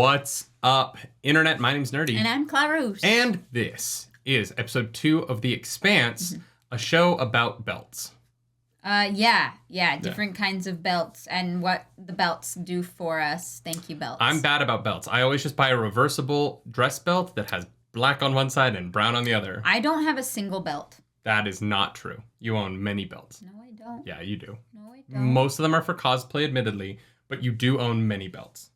What's up, Internet? My name's Nerdy. And I'm Clarus. And this is episode 2 of The Expanse, a show about belts. Yeah, different kinds of belts and what the belts do for us. Thank you, belts. I'm bad about belts. I always just buy a reversible dress belt that has black on one side and brown on the other. I don't have a single belt. That is not true. You own many belts. No, I don't. Yeah, you do. No, I don't. Most of them are for cosplay, admittedly, but you do own many belts.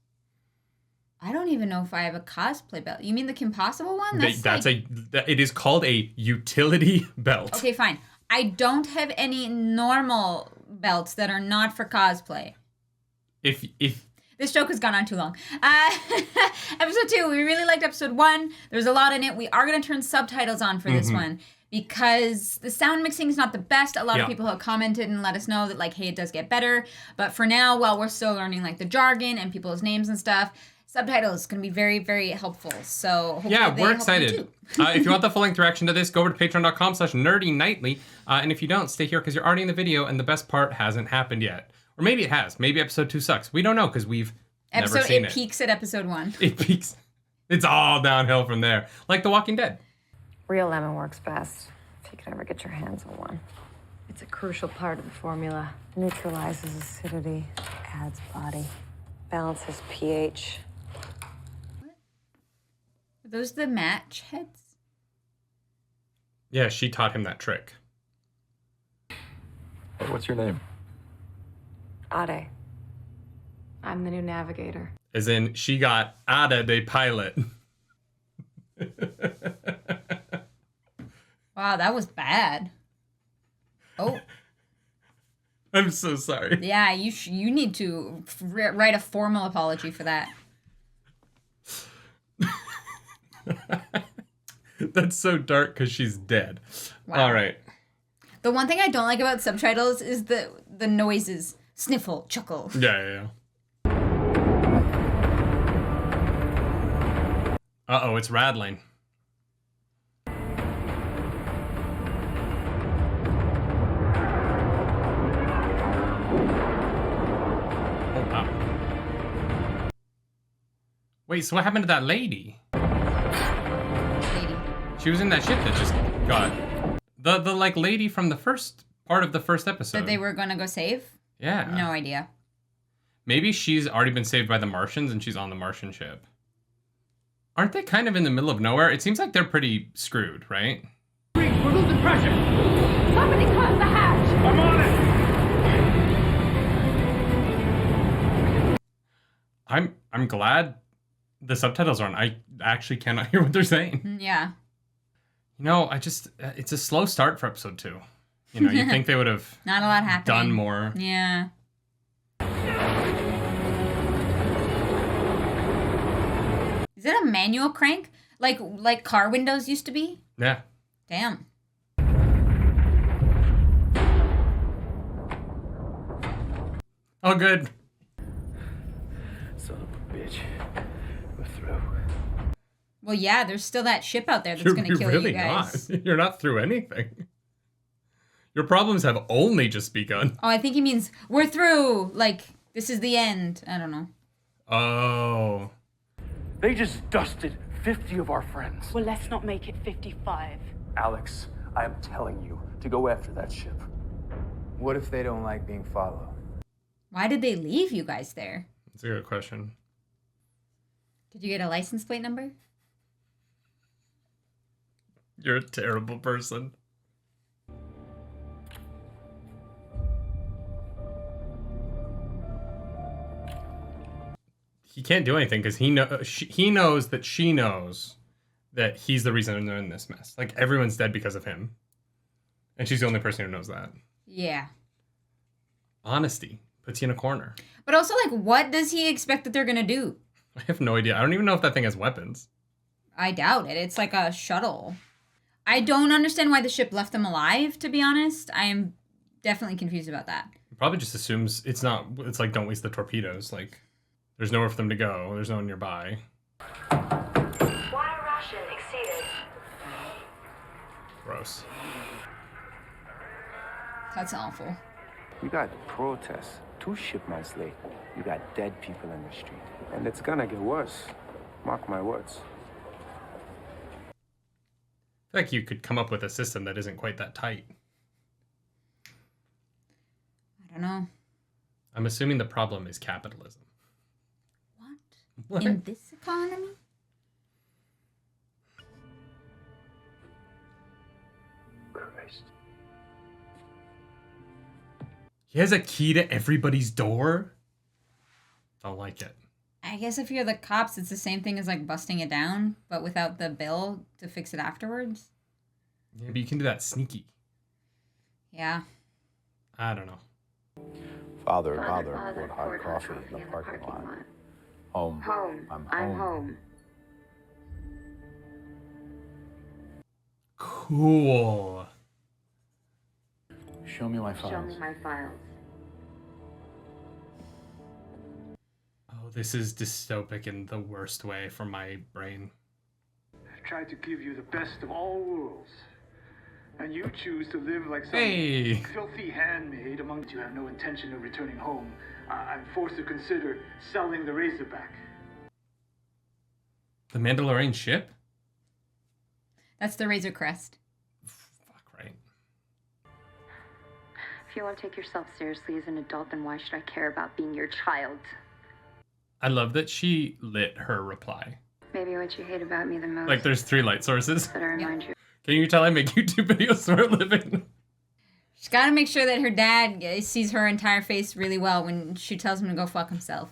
I don't even know if I have a cosplay belt. You mean the Compossible one? It is called a utility belt. Okay, fine. I don't have any normal belts that are not for cosplay. If This joke has gone on too long. Episode 2, we really liked episode 1. There's a lot in it. We are going to turn subtitles on for this one because the sound mixing is not the best. A lot of people have commented and let us know that, like, hey, it does get better. But for now, while we're still learning, like, the jargon and people's names and stuff, subtitles is going to be very, very helpful. So hopefully we're excited. If you want the full-length reaction to this, go over to patreon.com/nerdynightly. And if you don't, stay here because you're already in the video and the best part hasn't happened yet. Or maybe it has. Maybe episode 2 sucks. We don't know because we've never seen it. It peaks at episode 1. It peaks. It's all downhill from there. Like The Walking Dead. Real lemon works best, if you could ever get your hands on one. It's a crucial part of the formula. Neutralizes acidity, adds body, balances pH. Are those the match heads? Yeah, she taught him that trick. Hey, what's your name? Ade. I'm the new navigator. As in, she got Ada de pilot. Wow, that was bad. Oh. I'm so sorry. Yeah, you need to write a formal apology for that. That's so dark because she's dead. Wow. All right. The one thing I don't like about subtitles is the noises. Sniffle, chuckle. Yeah. Uh-oh, it's rattling. Oh, wow. Wait, so what happened to that lady? She was in that ship that just got... The like, lady from the first part of the first episode. That they were going to go save? Yeah. No idea. Maybe she's already been saved by the Martians and she's on the Martian ship. Aren't they kind of in the middle of nowhere? It seems like they're pretty screwed, right? We're losing pressure. Somebody close the hatch! I'm on it. I'm glad the subtitles are on. I actually cannot hear what they're saying. Yeah. You know, it's a slow start for episode 2. You know, you'd think they would have Not a lot happening. done more. Yeah. Is it a manual crank? Like car windows used to be? Yeah. Damn. Oh, good. Son of a bitch. We're through. Well, yeah, there's still that ship out there that's going to kill really you guys. Not. You're not through anything. Your problems have only just begun. Oh, I think he means we're through. Like, this is the end. I don't know. Oh. They just dusted 50 of our friends. Well, let's not make it 55. Alex, I am telling you to go after that ship. What if they don't like being followed? Why did they leave you guys there? That's a good question. Did you get a license plate number? You're a terrible person. He can't do anything because he knows that she knows that he's the reason they're in this mess. Like, everyone's dead because of him. And she's the only person who knows that. Yeah. Honesty puts you in a corner. But also, like, what does he expect that they're going to do? I have no idea. I don't even know if that thing has weapons. I doubt it. It's like a shuttle. I don't understand why the ship left them alive, to be honest. I am definitely confused about that. It probably just assumes it's like, don't waste the torpedoes. Like, there's nowhere for them to go. There's no one nearby. Water ration exceeded. Gross. That's awful. You got to protest. 2 shipments late. You got dead people in the street. And it's gonna get worse. Mark my words. I feel like you could come up with a system that isn't quite that tight. I don't know. I'm assuming the problem is capitalism. What? In this economy? Christ. He has a key to everybody's door? Don't like it. I guess if you're the cops, it's the same thing as like busting it down, but without the bill to fix it afterwards. Yeah, but you can do that sneaky. Yeah. I don't know. Father and mother poured hot coffee in the parking lot. Home. I'm home. Cool. Show me my files. Oh, this is dystopic in the worst way for my brain. I've tried to give you the best of all worlds. And you choose to live like some Hey. filthy handmaid among you have no intention of returning home. I'm forced to consider selling the Razorback. The Mandalorian ship? That's the Razor Crest. Fuck, right. If you want to take yourself seriously as an adult, then why should I care about being your child? I love that she lit her reply. Maybe what you hate about me the most. Like there's 3 light sources. That I remind you. Can you tell I make YouTube videos for a living? She's got to make sure that her dad sees her entire face really well when she tells him to go fuck himself.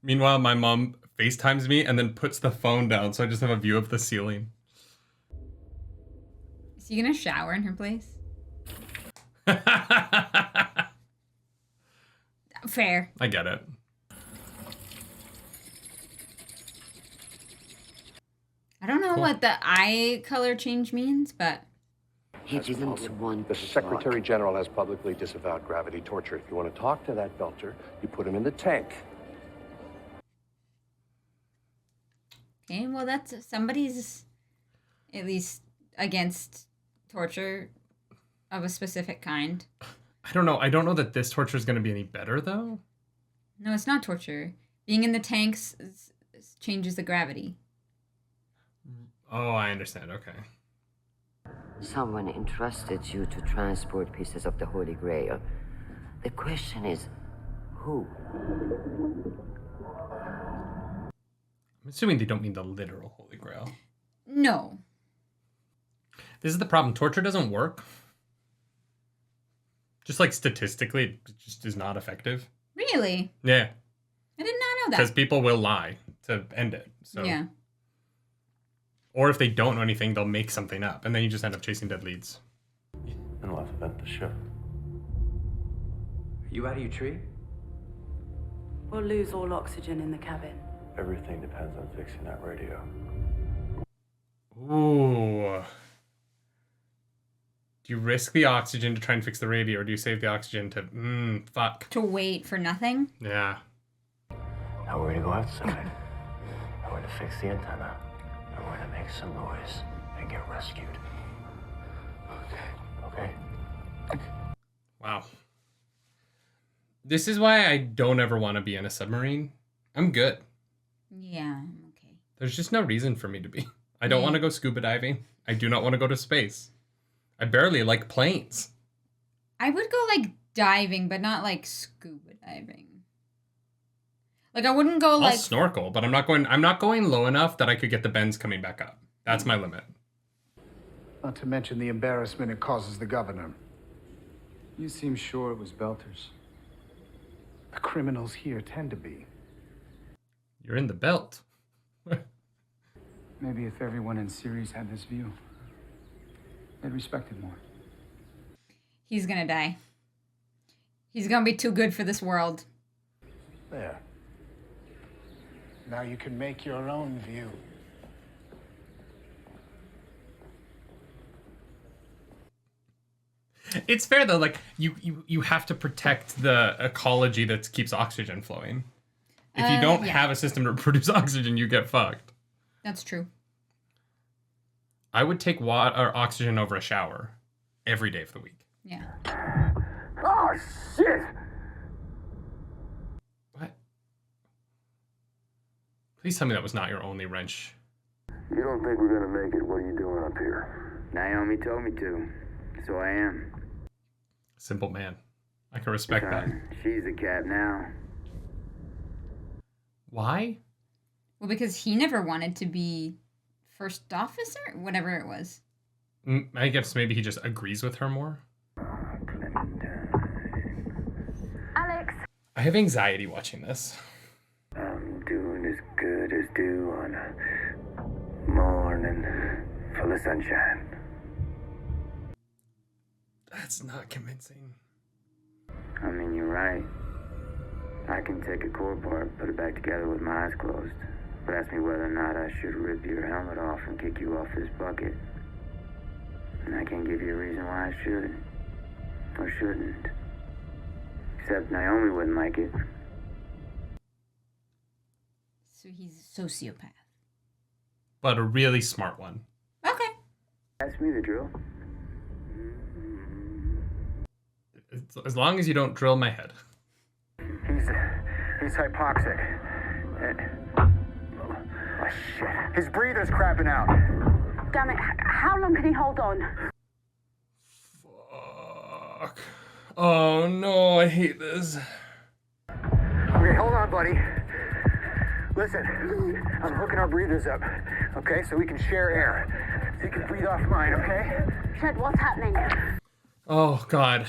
Meanwhile, my mom FaceTimes me and then puts the phone down so I just have a view of the ceiling. Is he going to shower in her place? Fair. I get it. I don't know Cool. what the eye color change means, but... He didn't want The Secretary General has publicly disavowed gravity torture. If you want to talk to that belter, you put him in the tank. Okay, well, that's... Somebody's at least against torture of a specific kind. I don't know. I don't know that this torture is going to be any better, though. No, it's not torture. Being in the tanks changes the gravity. Oh, I understand. Okay. Someone entrusted you to transport pieces of the Holy Grail. The question is, who? I'm assuming they don't mean the literal Holy Grail. No. This is the problem. Torture doesn't work. Just like statistically, it just is not effective. Really? Yeah. I did not know that. Because people will lie to end it. So. Yeah. Or if they don't know anything, they'll make something up. And then you just end up chasing dead leads. And let's vent the ship. Are you out of your tree? We'll lose all oxygen in the cabin. Everything depends on fixing that radio. Ooh. Do you risk the oxygen to try and fix the radio, or do you save the oxygen to, fuck? To wait for nothing? Yeah. Now we're gonna go outside. I'm gonna fix the antenna. And we're gonna make some noise and get rescued. Okay? Wow. This is why I don't ever want to be in a submarine. I'm good. Yeah, I'm okay. There's just no reason for me to be. I don't want to go scuba diving. I do not want to go to space. I barely like planes. I would go like diving, but not like scuba diving. Like I wouldn't go like I'll snorkel, but I'm not going low enough that I could get the bends coming back up. That's my limit. Not to mention the embarrassment it causes the governor. You seem sure it was Belters. The criminals here tend to be. You're in the belt. Maybe if everyone in Ceres had this view, they'd respect it more. He's gonna die. He's gonna be too good for this world. There. Now you can make your own view. It's fair though, like you have to protect the ecology that keeps oxygen flowing. If you don't have a system to produce oxygen, you get fucked. That's true. I would take water or oxygen over a shower every day of the week. Yeah. Oh, shit! Please tell me that was not your only wrench. You don't think we're gonna make it? What are you doing up here? Naomi told me to, so I am. Simple man. I can respect that. She's the cap now. Why? Well, because he never wanted to be first officer, whatever it was. I guess maybe he just agrees with her more. Alex. I have anxiety watching this. I'm doing as good as do on a morning full of sunshine. That's not convincing. I mean, you're right. I can take a core part, put it back together with my eyes closed. But ask me whether or not I should rip your helmet off and kick you off this bucket. And I can't give you a reason why I should. Or shouldn't. Except Naomi wouldn't like it. So he's a sociopath. But a really smart one. Okay. Ask me the drill. As long as you don't drill my head. He's hypoxic. Oh, shit. His breather's crapping out. Damn it. How long can he hold on? Fuck. Oh no, I hate this. Okay, hold on, buddy. Listen, I'm hooking our breathers up, okay? So we can share air. So you can breathe off mine, okay? Shed, what's happening? Oh, God.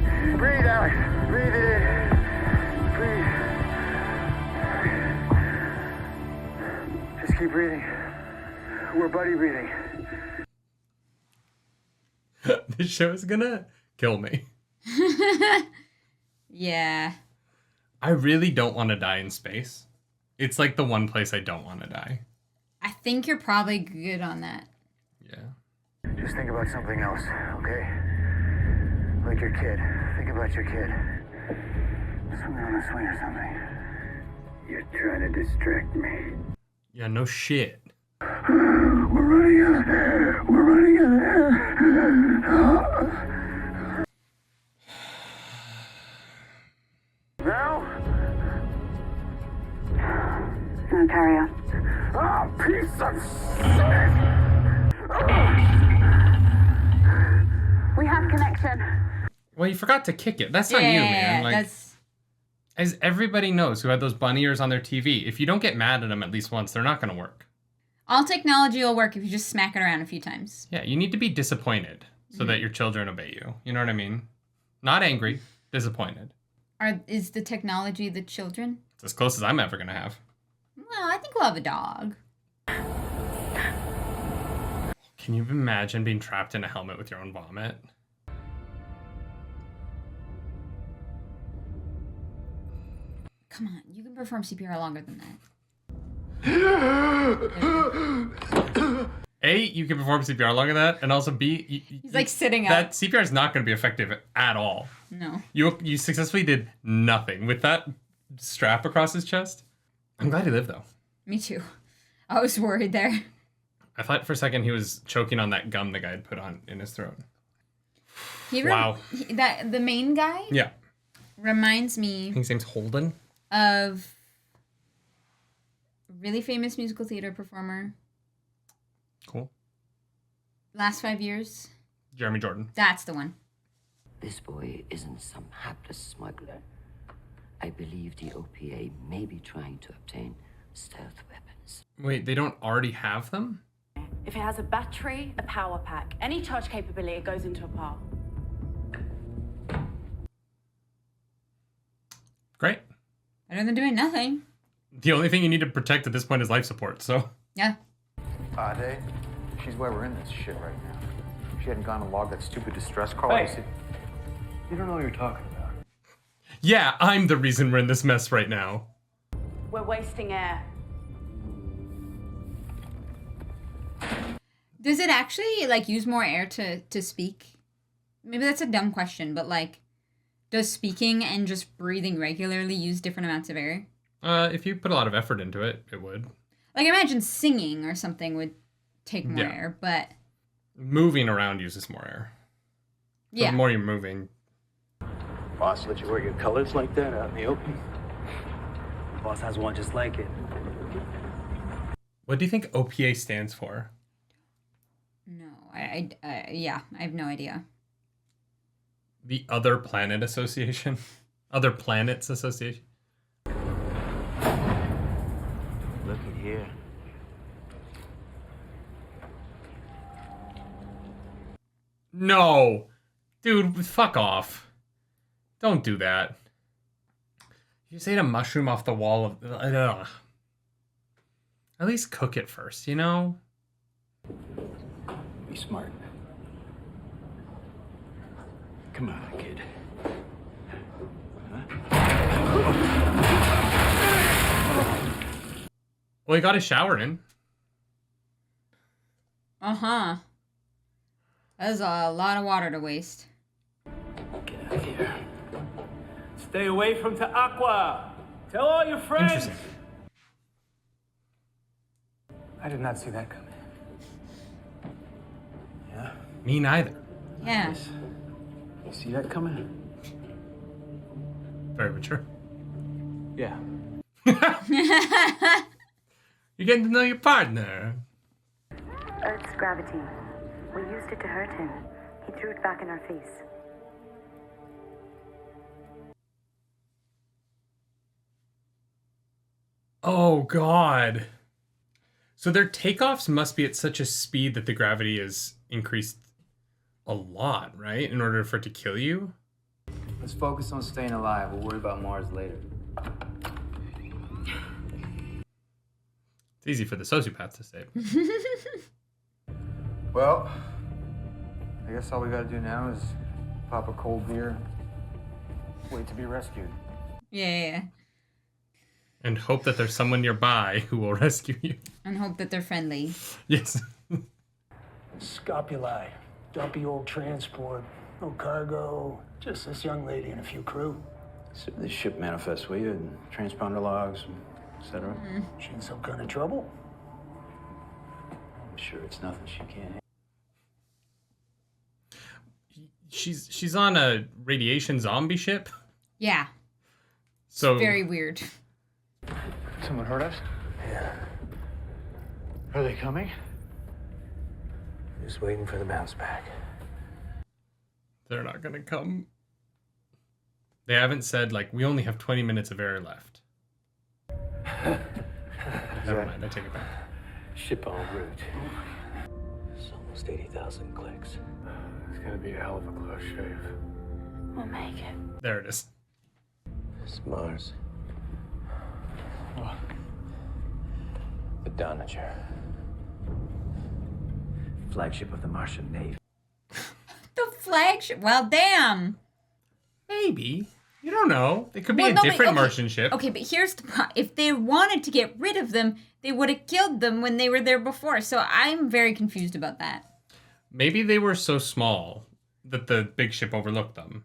Breathe out. Breathe it in. Breathe. Just keep breathing. We're buddy breathing. This show is gonna kill me. Yeah. I really don't want to die in space. It's like the one place I don't want to die. I think you're probably good on that. Yeah. Just think about something else, okay? Like your kid. Think about your kid. Swimming on a swing or something. You're trying to distract me. Yeah, no shit. We're running out of air. We're running out of air. Now? No, carry on. Oh, piece of shit! We have connection. Well, you forgot to kick it. That's not you, man. Like, as everybody knows who had those bunny ears on their TV, if you don't get mad at them at least once, they're not going to work. All technology will work if you just smack it around a few times. Yeah, you need to be disappointed so that your children obey you. You know what I mean? Not angry, disappointed. Is the technology the children? It's as close as I'm ever going to have. Well, I think we'll have a dog. Can you imagine being trapped in a helmet with your own vomit? Come on, you can perform CPR longer than that. A, you can perform CPR longer than that, and also B, he's like sitting up. That CPR is not going to be effective at all. No. You successfully did nothing with that strap across his chest. I'm glad he lived though. Me too. I was worried there. I thought for a second he was choking on that gum the guy had put on in his throat. Wow. The main guy? Yeah. Reminds me. I think his name's Holden. Of a really famous musical theater performer. Cool. Last 5 years. Jeremy Jordan. That's the one. This boy isn't some hapless smuggler. I believe the OPA may be trying to obtain stealth weapons. Wait, they don't already have them? If it has a battery, a power pack, any charge capability, it goes into a pile. Great. Better than doing nothing. The only thing you need to protect at this point is life support, so. Yeah. Ade, she's why we're in this shit right now. If she hadn't gone and logged that stupid distress call, Hey, you don't know what you're talking about. Yeah, I'm the reason we're in this mess right now. We're wasting air. Does it actually, like, use more air to speak? Maybe that's a dumb question, but, like, does speaking and just breathing regularly use different amounts of air? If you put a lot of effort into it, it would. Like, imagine singing or something would take more air, but... Moving around uses more air. So Yeah. the more you're moving... Boss let you wear your colors like that out in the open? Boss has one just like it. What do you think OPA stands for? No, yeah, I have no idea. The Other Planet Association? Other Planets Association? Looky here. No! Dude, fuck off. Don't do that. You just ate a mushroom off the wall of... Ugh. At least cook it first, you know? Be smart. Come on, kid. Well, he got his shower in. Uh-huh. That's a lot of water to waste. Get out of here. Stay away from Ta'Aqua. Tell all your friends. Interesting. I did not see that coming. Yeah? Me neither. Yeah. You see that coming? Very mature. Yeah. You're getting to know your partner. Earth's gravity. We used it to hurt him. He threw it back in our face. Oh, God. So their takeoffs must be at such a speed that the gravity is increased a lot, right? In order for it to kill you? Let's focus on staying alive. We'll worry about Mars later. It's easy for the sociopaths to say. Well, I guess all we gotta do now is pop a cold beer, wait to be rescued. Yeah. And hope that there's someone nearby who will rescue you. And hope that they're friendly. Yes. Scopuli, dumpy old transport, no cargo, just this young lady and a few crew. So the ship manifest, will you? And transponder logs, etc. She in some kind of trouble? I'm sure it's nothing she can't handle. She's on a radiation zombie ship. Yeah. So Very weird. Someone heard us? Yeah. Are they coming? Just waiting for the bounce back. they're not gonna come. They haven't said like we only have 20 minutes of air left. Never mind, I take it back. Ship en route. It's almost 80,000 clicks. It's gonna be a hell of a close shave. We'll make it. There it is. It's Mars. What? The Donager. Flagship of the Martian Navy. The flagship? Well, damn. Maybe. You don't know. It could be a different Martian ship. Okay, but here's the problem. If they wanted to get rid of them, they would have killed them when they were there before. So I'm very confused about that. Maybe they were so small that the big ship overlooked them.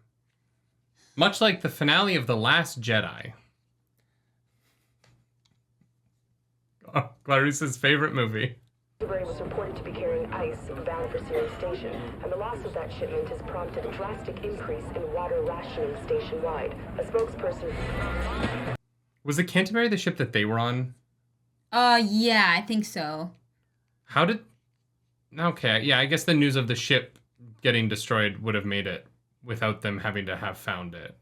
Much like the finale of The Last Jedi. Oh, Clarice's favorite movie. Debris was reported to be carrying ice bound for Sirius Station, and the loss of that shipment has prompted a drastic increase in water rationing station-wide. A spokesperson... Was the Canterbury the ship that they were on? Yeah, I think so. How did... Okay, yeah, I guess the news of the ship getting destroyed would have made it without them having to have found it.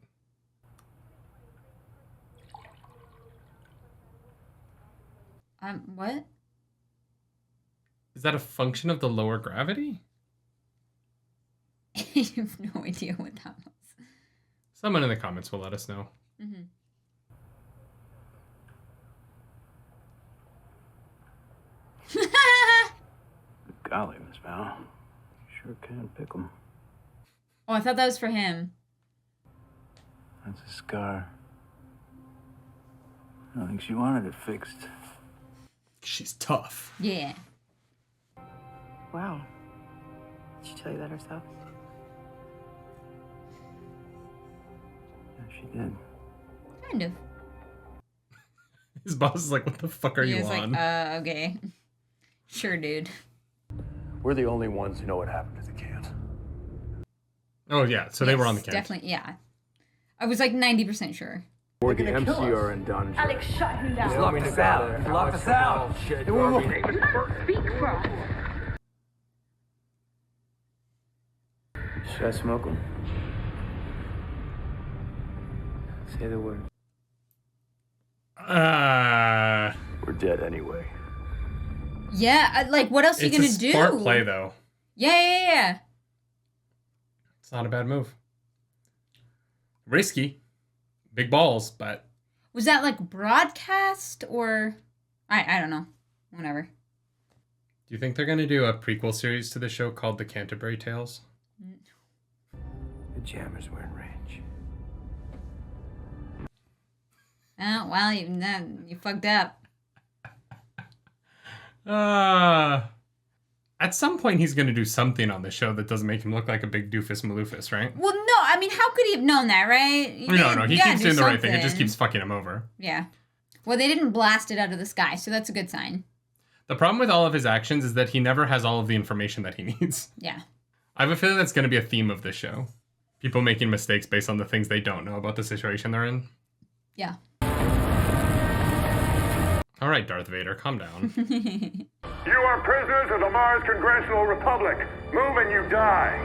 What? Is that a function of the lower gravity? I have no idea what that was. Someone in the comments will let us know. Mm-hmm. Golly, Miss Val. Sure can pick 'em. Oh, I thought that was for him. That's a scar. I don't think she wanted it fixed. She's tough. Yeah. Wow. Did she tell you that herself? Yeah, she did. Kind of. His boss is like, what the fuck are you He's on? like, okay. Sure, dude. We're the only ones who know what happened to the can. Oh, yeah. So they were on the can. Definitely, yeah. I was like 90% sure. Or the MCR in Dungeon. Alex, shut him down. He's locked us out. He locked us out. Shit, Speak for us. Should I smoke them? Say the word. We're dead anyway. Yeah, like, what else are you going to do? It's a smart play, though. Yeah. It's not a bad move. Risky. Big balls, but... Was that, like, broadcast, or... I don't know. Whatever. Do you think they're going to do a prequel series to the show called The Canterbury Tales? The jammers were in range. Oh, well, you fucked up. At some point, he's going to do something on the show that doesn't make him look like a big doofus maloofus, right? Well, no, I mean, how could he have known that, right? No, he keeps doing the right thing. It just keeps fucking him over. Yeah. Well, they didn't blast it out of the sky, so that's a good sign. The problem with all of his actions is that he never has all of the information that he needs. Yeah. I have a feeling that's going to be a theme of this show. People making mistakes based on the things they don't know about the situation they're in. Yeah. All right, Darth Vader, calm down. You are prisoners of the Mars Congressional Republic. Move and you die.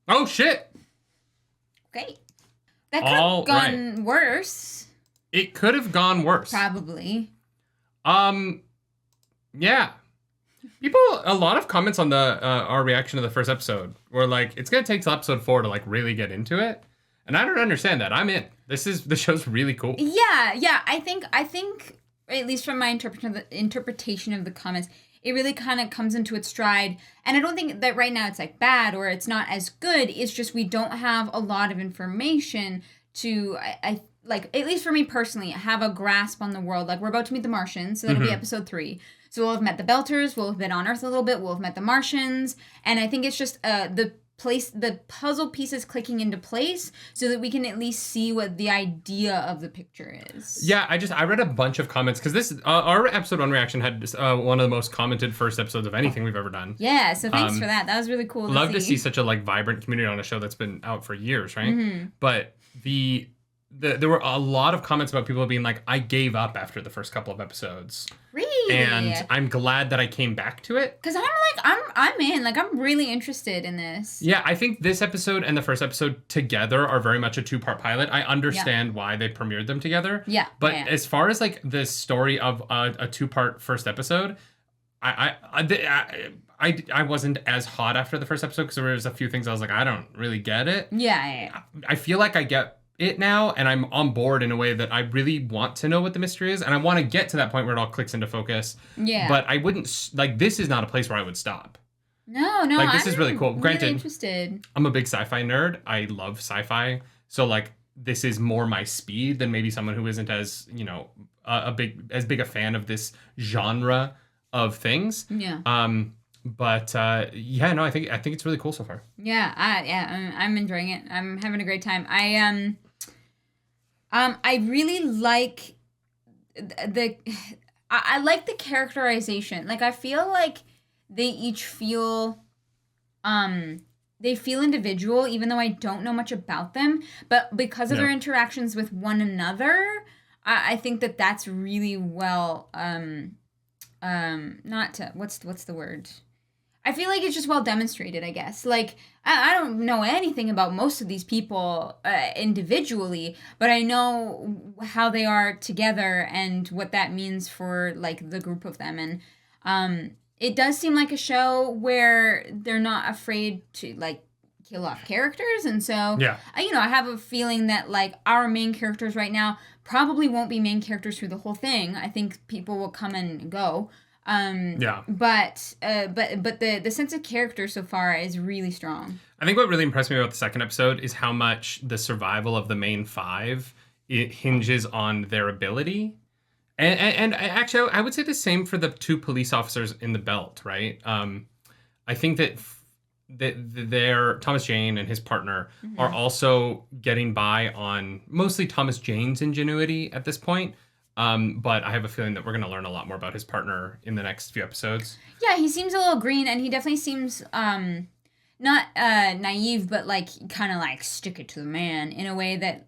Oh, shit! Okay. That could have gone worse. It could have gone worse. Probably. Yeah. A lot of comments on our reaction to the first episode were like, it's going to take till episode 4 to like really get into it. And I don't understand that. I'm in. The show's really cool. Yeah. I think at least from my interpretation of the comments, it really kind of comes into its stride. And I don't think that right now it's like bad or it's not as good. It's just we don't have a lot of information to, I like, at least for me personally, have a grasp on the world. Like, we're about to meet the Martians, so that'll be episode 3. So we'll have met the Belters, we'll have been on Earth a little bit, we'll have met the Martians, and I think it's just the puzzle pieces clicking into place so that we can at least see what the idea of the picture is. Yeah, I read a bunch of comments because this our episode 1 reaction had one of the most commented first episodes of anything we've ever done. Yeah, so thanks for that. That was really cool. Love to see such a like vibrant community on a show that's been out for years, right? Mm-hmm. But there were a lot of comments about people being like, I gave up after the first couple of episodes. Really? And I'm glad that I came back to it. Because I'm in. Like, I'm really interested in this. Yeah, I think this episode and the first episode together are very much a 2-part pilot. I understand why they premiered them together. Yeah. But as far as like the story of a 2-part first episode, I wasn't as hot after the first episode because there was a few things I was like, I don't really get it. Yeah. I feel like I get it now, and I'm on board in a way that I really want to know what the mystery is, and I want to get to that point where it all clicks into focus. Yeah. But I wouldn't, like, this is not a place where I would stop. No, like, this is really cool. Granted, really interested. I'm a big sci-fi nerd. I love sci-fi, so like this is more my speed than maybe someone who isn't as, you know, as big a fan of this genre of things. Yeah. But yeah, no, I think it's really cool so far. Yeah, I'm enjoying it. I'm having a great time. I really like I like the characterization. Like, I feel like they each feel they feel individual, even though I don't know much about them. But because of their interactions with one another, I think that's really well what's the word? I feel like it's just well demonstrated, I guess. Like, I don't know anything about most of these people individually, but I know how they are together and what that means for, like, the group of them. And it does seem like a show where they're not afraid to, like, kill off characters. And so, I have a feeling that, like, our main characters right now probably won't be main characters through the whole thing. I think people will come and go. But the sense of character so far is really strong. I think what really impressed me about the second episode is how much the survival of the main 5 hinges on their ability. And actually, I would say the same for the 2 police officers in the Belt, right? I think that their Thomas Jane and his partner are also getting by on mostly Thomas Jane's ingenuity at this point. But I have a feeling that we're going to learn a lot more about his partner in the next few episodes. Yeah, he seems a little green, and he definitely seems not naive, but like kind of like stick it to the man in a way that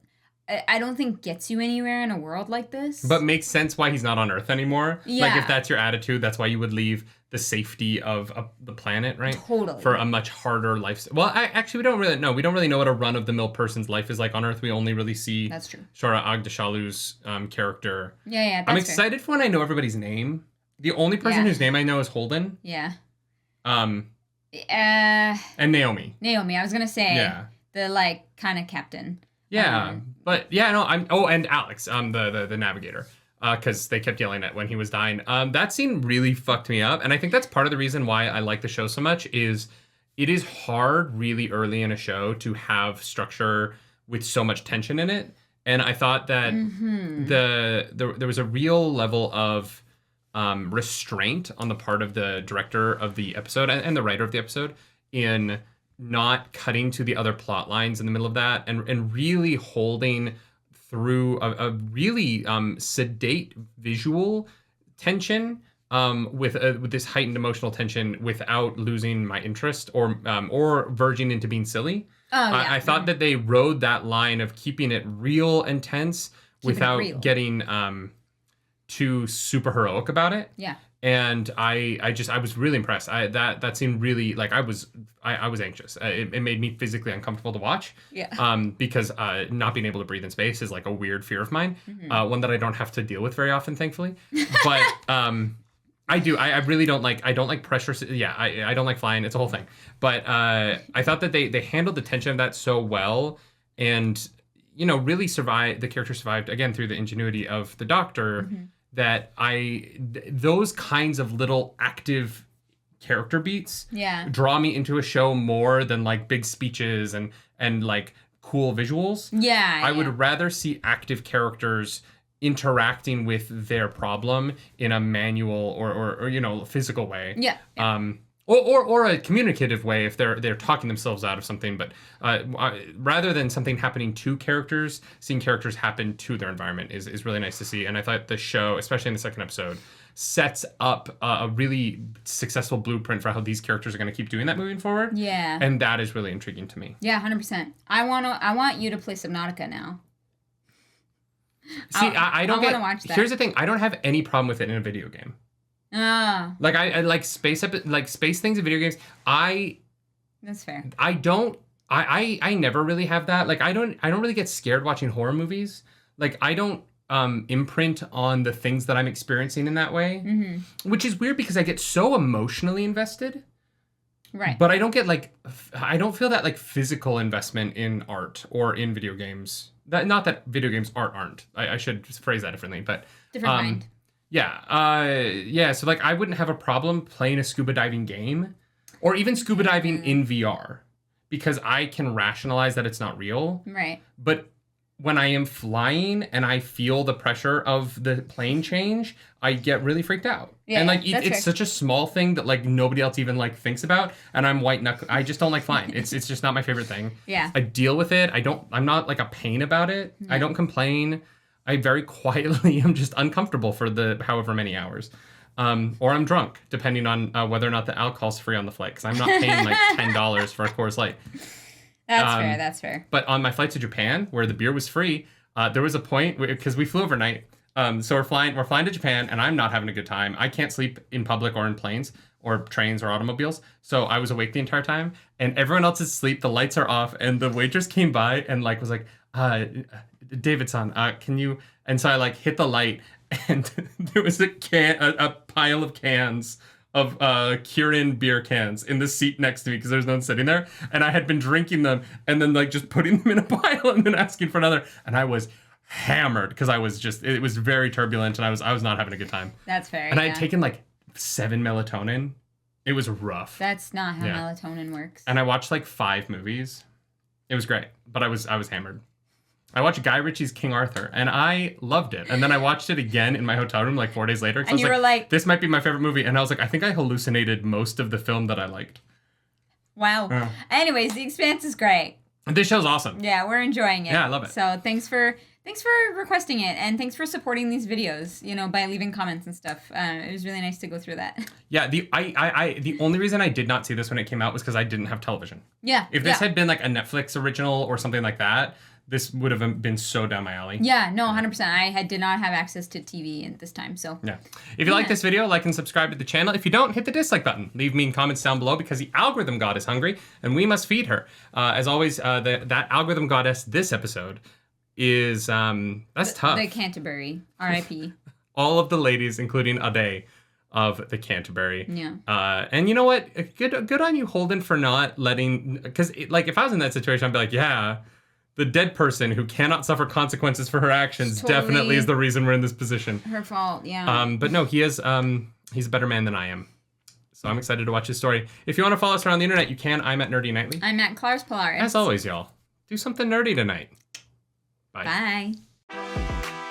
I don't think gets you anywhere in a world like this. But makes sense why he's not on Earth anymore. Yeah. Like if that's your attitude, that's why you would leave the safety of the planet, right? Totally. For a much harder life. Well, we don't really know. We don't really know what a run-of-the-mill person's life is like on Earth. We only really see that's true. Shora Agdashalu's character. Yeah, that's I'm excited for when I know everybody's name. The only person whose name I know is Holden. Yeah. And Naomi. Naomi, I was gonna say the like kind of captain. Yeah, but and Alex, the navigator, because they kept yelling at when he was dying. That scene really fucked me up, and I think that's part of the reason why I like the show so much. Is it is hard really early in a show to have structure with so much tension in it, and I thought that there was a real level of restraint on the part of the director of the episode and the writer of the episode in not cutting to the other plot lines in the middle of that and really holding through a really sedate visual tension with this heightened emotional tension without losing my interest or verging into being silly. I thought that they rode that line of keeping it real and tense without getting too super heroic about it. Yeah. And I was really impressed. That seemed really like I was anxious. It made me physically uncomfortable to watch. Yeah. Because not being able to breathe in space is like a weird fear of mine. One that I don't have to deal with very often, thankfully. But I do. I really don't like. I don't like pressure. Yeah. I don't like flying. It's a whole thing. But I thought that they handled the tension of that so well, and really survived. The character survived again through the ingenuity of the Doctor. That those kinds of little active character beats draw me into a show more than like big speeches and like cool visuals. Yeah. I would rather see active characters interacting with their problem in a manual or physical way. Yeah. Or a communicative way if they're talking themselves out of something, but rather than something happening to characters, seeing characters happen to their environment is really nice to see. And I thought the show, especially in the second episode, sets up a really successful blueprint for how these characters are going to keep doing that moving forward. Yeah. And that is really intriguing to me. Yeah, 100%. I want you to play Subnautica now. See, I don't want to watch that. Here's the thing: I don't have any problem with it in a video game. Like I like space things in video games. That's fair. I never really have that. Like I don't really get scared watching horror movies. Like I don't imprint on the things that I'm experiencing in that way, which is weird because I get so emotionally invested. Right. But I don't get I don't feel that like physical investment in art or in video games. Not that video games aren't. I should phrase that differently, but different kind. Yeah. So like I wouldn't have a problem playing a scuba diving game or even scuba diving in VR because I can rationalize that it's not real. Right. But when I am flying and I feel the pressure of the plane change, I get really freaked out. Yeah, and like it's such a small thing that like nobody else even like thinks about, and I'm white knuckle. I just don't like flying. It's just not my favorite thing. Yeah. I deal with it. I'm not like a pain about it. I don't complain. I very quietly am just uncomfortable for the however many hours. Or I'm drunk, depending on whether or not the alcohol's free on the flight, because I'm not paying like $10 for a Coors Light. That's fair. But on my flight to Japan, where the beer was free, there was a point because we flew overnight. So we're flying to Japan, and I'm not having a good time. I can't sleep in public or in planes or trains or automobiles. So I was awake the entire time, and everyone else is asleep. The lights are off, and the waitress came by and like was like, David-san, can you? And so I like hit the light, and there was a pile of cans of Kirin beer cans in the seat next to me because there's no one sitting there, and I had been drinking them and then like just putting them in a pile and then asking for another, and I was hammered because it was very turbulent and I was not having a good time. That's fair. And I had taken like 7 melatonin. It was rough. That's not how melatonin works. And I watched like 5 movies. It was great, but I was hammered. I watched Guy Ritchie's King Arthur, and I loved it. And then I watched it again in my hotel room like 4 days later. And you were like, this might be my favorite movie. And I was like, I think I hallucinated most of the film that I liked. Wow. Anyways, The Expanse is great. This show's awesome. Yeah, we're enjoying it. Yeah, I love it. So thanks for thanks for requesting it, and thanks for supporting these videos, you know, by leaving comments and stuff. It was really nice to go through that. Yeah, the only reason I did not see this when it came out was because I didn't have television. Yeah. If this had been like a Netflix original or something like that, this would have been so down my alley. Yeah, no, 100%. I did not have access to TV at this time, so. Yeah. If you like this video, like and subscribe to the channel. If you don't, hit the dislike button. Leave mean comments down below because the algorithm god is hungry and we must feed her. As always, that algorithm goddess this episode is, that's tough. The Canterbury, R.I.P. All of the ladies, including Ade of the Canterbury. Yeah. And you know what? Good on you, Holden, for not letting, because like if I was in that situation, I'd be like, yeah, the dead person who cannot suffer consequences for her actions definitely is the reason we're in this position. Her fault, yeah. But no, he is, he's a better man than I am. So I'm excited to watch his story. If you want to follow us around the internet, you can. I'm at Nerdy Nightly. I'm at Clars Polaris. As always, y'all, do something nerdy tonight. Bye. Bye.